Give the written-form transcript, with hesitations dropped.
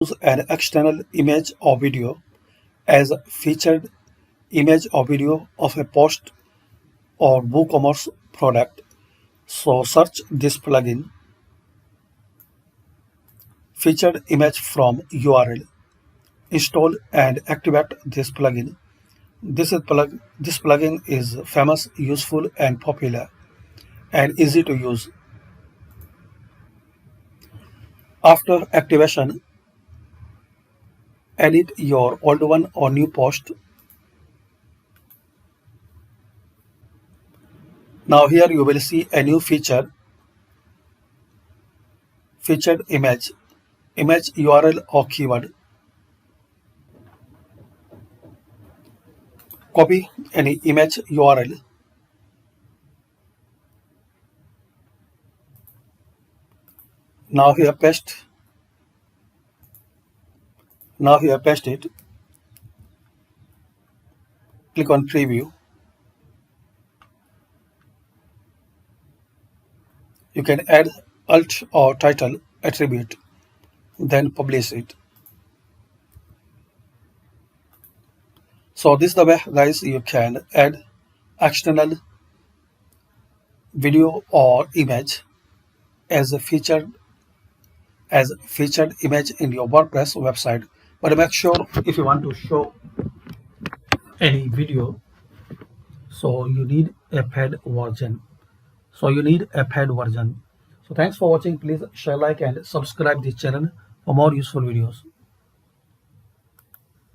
use an external image or video as a featured image or video of a post or WooCommerce product. So search this plugin, featured image from URL. Install and activate this plugin. This plugin is famous, useful, and popular, and easy to use. After activation, edit your old one or new post. Now here you will see a new feature, featured image, image URL or keyword. Copy any image URL. Now here paste it. Click on preview. You can add alt or title attribute, then publish it. So this is the way, guys, you can add external video or image as a featured image in your WordPress website. But make sure, if you want to show any video, so you need a paid version. So thanks for watching. Please share, like, and subscribe this channel for more useful videos.